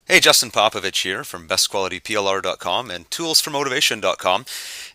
Hey, Justin Popovich here from bestqualityplr.com and toolsformotivation.com.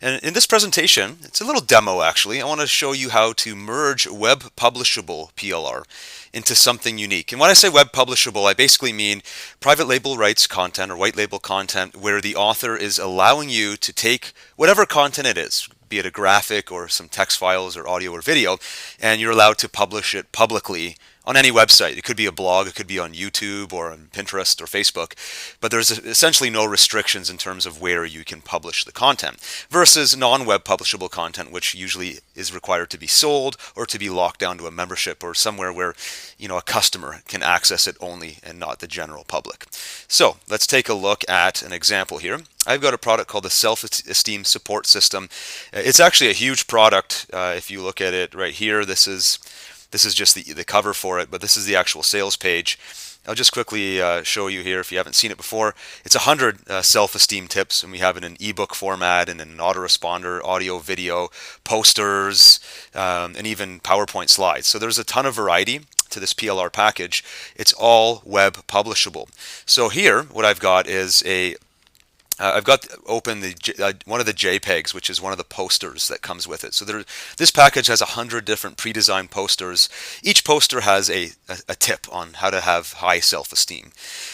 And in this presentation, it's a little demo actually. I want to show you how to merge web publishable PLR into something unique. And when I say web publishable, I basically mean private label rights content or white label content where the author is allowing you to take whatever content it is, be it a graphic or some text files or audio or video, and you're allowed to publish it publicly on any website. It could be a blog, it could be on YouTube or on Pinterest or Facebook, but there's essentially no restrictions in terms of where you can publish the content versus non-web publishable content, which usually is required to be sold or to be locked down to a membership or somewhere where a customer can access it only and not the general public. So let's take a look at an example here. I've got a product called the Self-Esteem Support System. It's actually a huge product. If you look at it right here, this is just the cover for it, but this is the actual sales page. I'll just quickly show you here if you haven't seen it before. It's 100 self-esteem tips, and we have it in ebook format and in an autoresponder, audio, video, posters, and even PowerPoint slides. So there's a ton of variety to this PLR package. It's all web publishable. So here, what I've got is I've got open one of the JPEGs, which is one of the posters that comes with it. So this package has 100 different pre-designed posters. Each poster has a tip on how to have high self-esteem.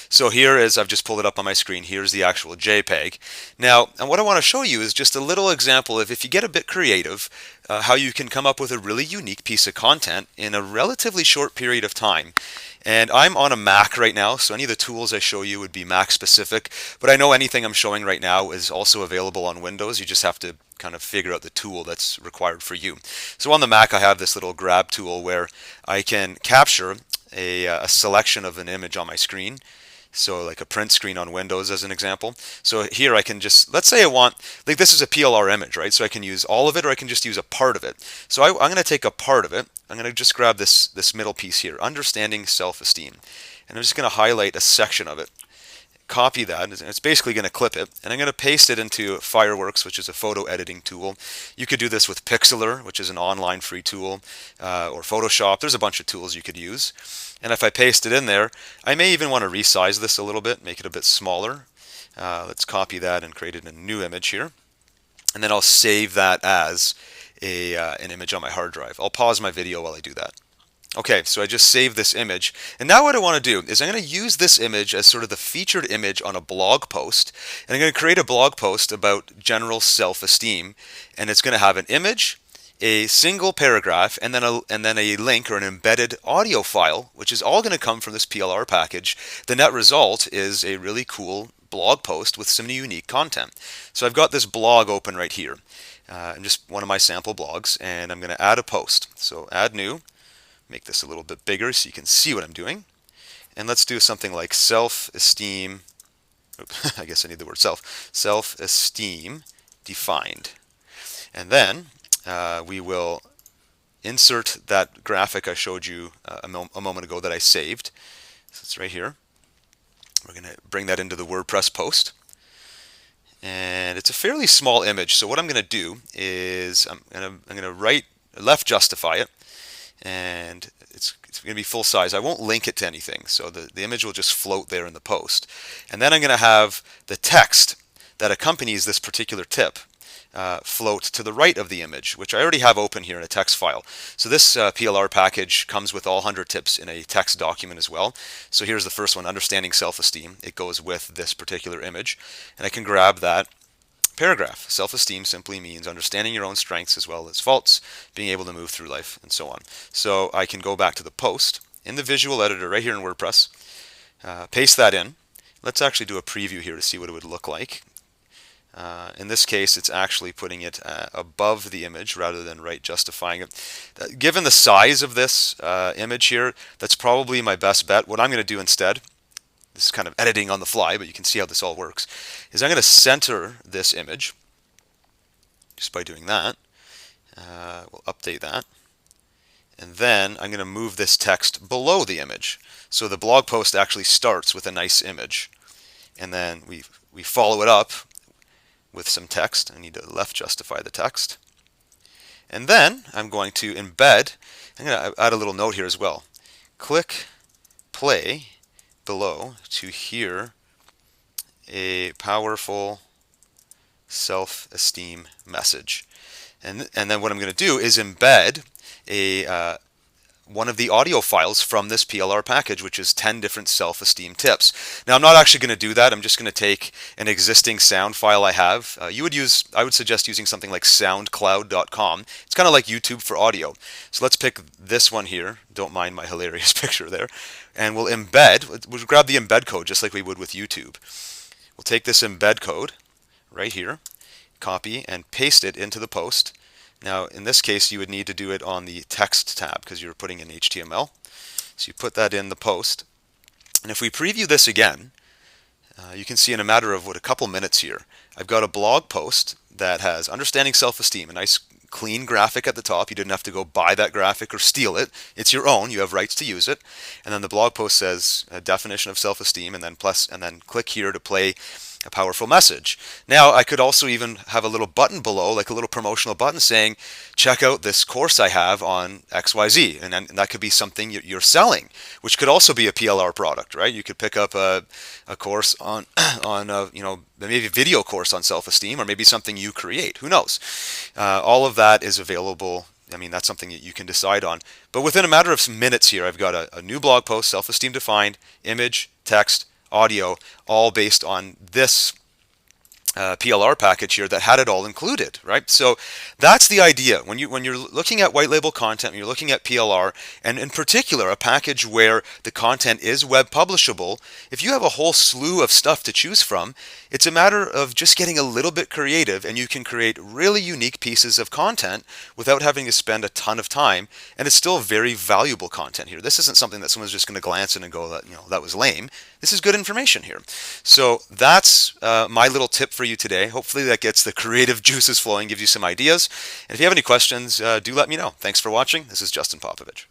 So here is, I've just pulled it up on my screen, here's the actual JPEG. Now, and what I want to show you is just a little example of if you get a bit creative, how you can come up with a really unique piece of content in a relatively short period of time. And I'm on a Mac right now, so any of the tools I show you would be Mac specific, but I know anything I'm showing right now is also available on Windows. You just have to kind of figure out the tool that's required for you. So on the Mac, I have this little grab tool where I can capture a selection of an image on my screen. So like a print screen on Windows as an example. So here I can just, let's say I want, like this is a PLR image, right? So I can use all of it or I can just use a part of it. So I'm going to take a part of it. I'm going to just grab this middle piece here, understanding self-esteem. And I'm just going to highlight a section of it. Copy that, and it's basically going to clip it, and I'm going to paste it into Fireworks, which is a photo editing tool. You could do this with Pixlr, which is an online free tool, or Photoshop. There's a bunch of tools you could use. And if I paste it in there, I may even want to resize this a little bit, make it a bit smaller. Let's copy that and create a new image here. And then I'll save that as an image on my hard drive. I'll pause my video while I do that. Okay, so I just saved this image, and now what I want to do is I'm going to use this image as sort of the featured image on a blog post, and I'm going to create a blog post about general self-esteem, and it's going to have an image, a single paragraph, and then a link or an embedded audio file, which is all going to come from this PLR package. The net result is a really cool blog post with some unique content. So I've got this blog open right here, just one of my sample blogs, and I'm going to add a post. So add new. Make this a little bit bigger so you can see what I'm doing. And let's do something like self-esteem. I guess I need the word self-esteem defined. And then we will insert that graphic I showed you a moment ago that I saved. So it's right here. We're going to bring that into the WordPress post. And it's a fairly small image. So what I'm going to do is I'm going to left justify it. And it's going to be full size. I won't link it to anything, so the image will just float there in the post. And then I'm going to have the text that accompanies this particular tip float to the right of the image, which I already have open here in a text file. So this PLR package comes with all 100 tips in a text document as well. So here's the first one, understanding self-esteem. It goes with this particular image, and I can grab that paragraph. Self-esteem simply means understanding your own strengths as well as faults, being able to move through life, and so on. So I can go back to the post in the visual editor right here in WordPress, paste that in. Let's actually do a preview here to see what it would look like. In this case, it's actually putting it above the image rather than right justifying it. Given the size of this image here, that's probably my best bet. What I'm going to do instead, this is kind of editing on the fly, but you can see how this all works, is I'm going to center this image just by doing that. We'll update that. And then I'm going to move this text below the image. So the blog post actually starts with a nice image. And then we follow it up with some text. I need to left justify the text. And then I'm going to embed, I'm going to add a little note here as well. Click play below to hear a powerful self-esteem message. And then what I'm going to do is embed a one of the audio files from this PLR package, which is 10 different self-esteem tips. Now, I'm not actually going to do that. I'm just going to take an existing sound file I have. I would suggest using something like soundcloud.com. It's kind of like YouTube for audio. So let's pick this one here. Don't mind my hilarious picture there. And we'll grab the embed code just like we would with YouTube. We'll take this embed code right here, copy and paste it into the post. Now, in this case, you would need to do it on the text tab because you're putting in HTML. So you put that in the post. And if we preview this again, you can see in a matter of a couple minutes here, I've got a blog post that has understanding self-esteem, a nice clean graphic at the top. You didn't have to go buy that graphic or steal it. It's your own. You have rights to use it. And then the blog post says a definition of self-esteem, and then click here to play a powerful message. Now, I could also even have a little button below, like a little promotional button saying, check out this course I have on XYZ. And that could be something you're selling, which could also be a PLR product, right? You could pick up a course on, maybe a video course on self-esteem, or maybe something you create. Who knows? All of that is available. I mean, that's something that you can decide on. But within a matter of some minutes here, I've got a new blog post, self-esteem defined, image, text, audio, all based on this PLR package here that had it all included, right? So that's the idea. When you're looking at white label content, when you're looking at PLR, and in particular a package where the content is web publishable, if you have a whole slew of stuff to choose from, it's a matter of just getting a little bit creative, and you can create really unique pieces of content without having to spend a ton of time, and it's still very valuable content here. This isn't something that someone's just going to glance in and go, that was lame. This is good information here. So that's my little tip for you today. Hopefully that gets the creative juices flowing, gives you some ideas. And if you have any questions, do let me know. Thanks for watching. This is Justin Popovich.